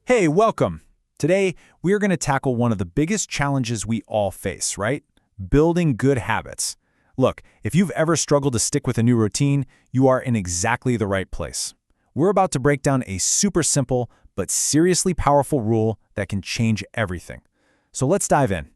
Hey, welcome. Today, we are going to tackle one of the biggest challenges we all face, right? Building good habits. Look, if you've ever struggled to stick with a new routine, you are in exactly the right place. We're about to break down a super simple but seriously powerful rule that can change everything. So let's dive in.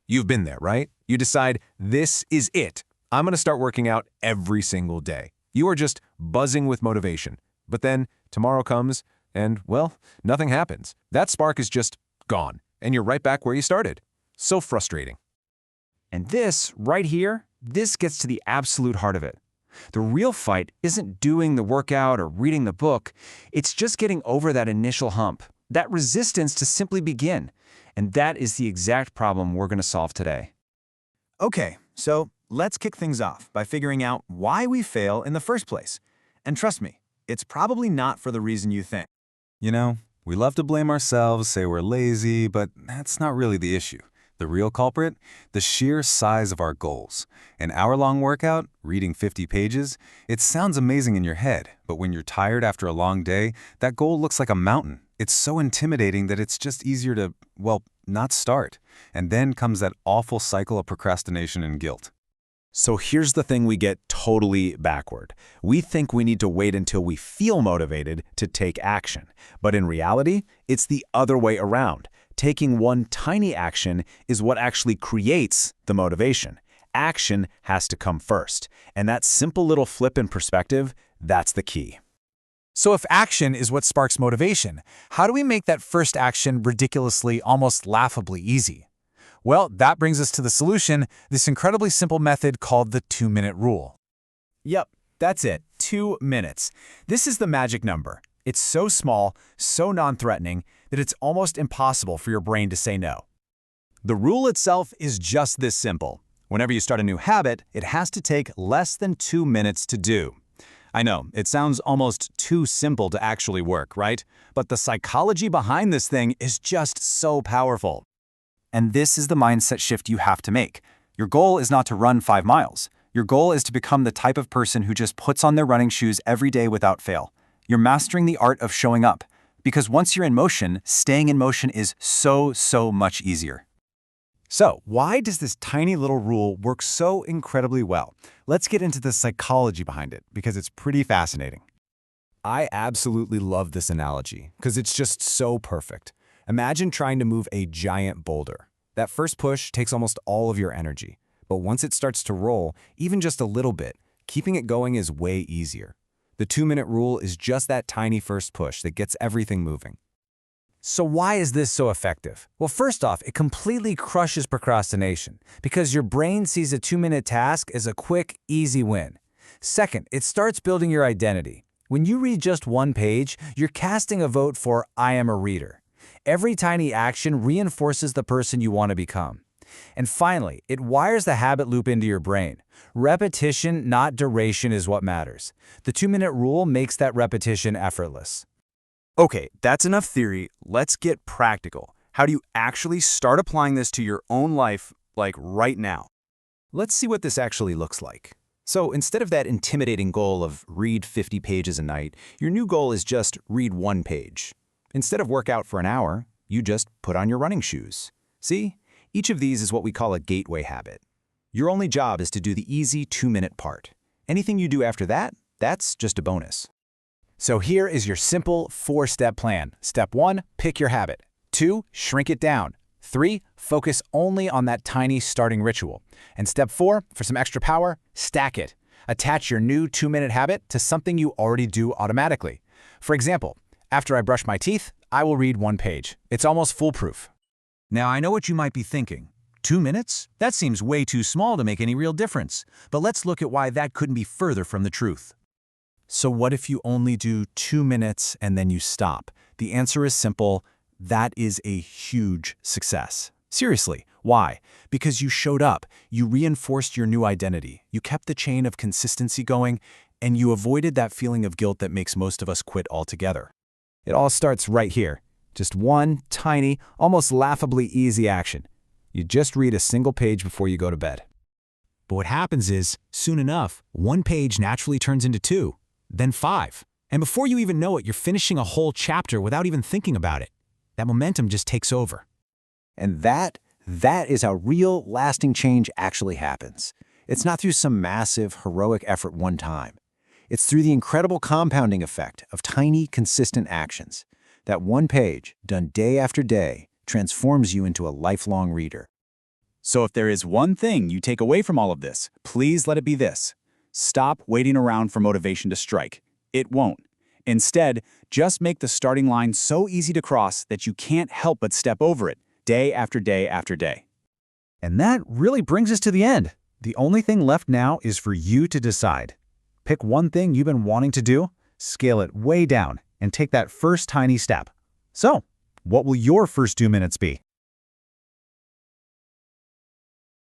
You've been there, right? You decide, this is it. I'm going to start working out every single day. You are just buzzing with motivation. But then tomorrow comes and, well, nothing happens. That spark is just gone, and you're right back where you started. So frustrating. And this, right here, this gets to the absolute heart of it. The real fight isn't doing the workout or reading the book. It's just getting over that initial hump, that resistance to simply begin. And that is the exact problem we're going to solve today. Okay, so let's kick things off by figuring out why we fail in the first place. And trust me, it's probably not for the reason you think. You know, we love to blame ourselves, say we're lazy, but that's not really the issue. The real culprit? The sheer size of our goals. An hour-long workout, reading 50 pages, it sounds amazing in your head, but when you're tired after a long day, that goal looks like a mountain. It's so intimidating that it's just easier to, well, not start. And then comes that awful cycle of procrastination and guilt. So here's the thing we get totally backward. We think we need to wait until we feel motivated to take action. But in reality, it's the other way around. Taking one tiny action is what actually creates the motivation. Action has to come first. And that simple little flip in perspective, that's the key. So if action is what sparks motivation, how do we make that first action ridiculously, almost laughably easy? Well, that brings us to the solution, this incredibly simple method called the 2-minute rule. Yep, that's it, 2 minutes. This is the magic number. It's so small, so non-threatening, that it's almost impossible for your brain to say no. The rule itself is just this simple. Whenever you start a new habit, it has to take less than 2 minutes to do. I know, it sounds almost too simple to actually work, right? But the psychology behind this thing is just so powerful. And this is the mindset shift you have to make. Your goal is not to run 5 miles. Your goal is to become the type of person who just puts on their running shoes every day without fail. You're mastering the art of showing up. Because once you're in motion, staying in motion is so much easier. So, why does this tiny little rule work so incredibly well? Let's get into the psychology behind it, because it's pretty fascinating. I absolutely love this analogy, because it's just so perfect. Imagine trying to move a giant boulder. That first push takes almost all of your energy. But once it starts to roll, even just a little bit, keeping it going is way easier. The 2-minute rule is just that tiny first push that gets everything moving. So why is this so effective? Well, first off, it completely crushes procrastination because your brain sees a 2-minute task as a quick, easy win. Second, it starts building your identity. When you read just one page, you're casting a vote for I am a reader. Every tiny action reinforces the person you want to become. And finally, it wires the habit loop into your brain. Repetition, not duration, is what matters. The 2-minute rule makes that repetition effortless. Okay, that's enough theory. Let's get practical. How do you actually start applying this to your own life, like right now? Let's see what this actually looks like. So instead of that intimidating goal of read 50 pages a night, your new goal is just read 1 page. Instead of work out for an hour, you just put on your running shoes. See? Each of these is what we call a gateway habit. Your only job is to do the easy 2-minute part. Anything you do after that, that's just a bonus. So here is your simple 4-step plan. Step 1, pick your habit. 2, shrink it down. 3, focus only on that tiny starting ritual. And step 4, for some extra power, stack it. Attach your new 2-minute habit to something you already do automatically. For example, after I brush my teeth, I will read 1 page. It's almost foolproof. Now, I know what you might be thinking. 2 minutes? That seems way too small to make any real difference. But let's look at why that couldn't be further from the truth. So what if you only do 2 minutes and then you stop? The answer is simple. That is a huge success. Seriously, why? Because you showed up, you reinforced your new identity, you kept the chain of consistency going, and you avoided that feeling of guilt that makes most of us quit altogether. It all starts right here. Just one tiny, almost laughably easy action. You just read a single page before you go to bed. But what happens is, soon enough, 1 page naturally turns into 2, then 5, And before you even know it, you're finishing a whole chapter without even thinking about it. That momentum just takes over. And that is how real, lasting change actually happens. It's not through some massive, heroic effort one time. It's through the incredible compounding effect of tiny, consistent actions. That one page, done day after day, transforms you into a lifelong reader. So if there is one thing you take away from all of this, please let it be this. Stop waiting around for motivation to strike. It won't. Instead, just make the starting line so easy to cross that you can't help but step over it, day after day after day. And that really brings us to the end. The only thing left now is for you to decide. Pick one thing you've been wanting to do, scale it way down, and take that first tiny step. So, what will your first 2 minutes be?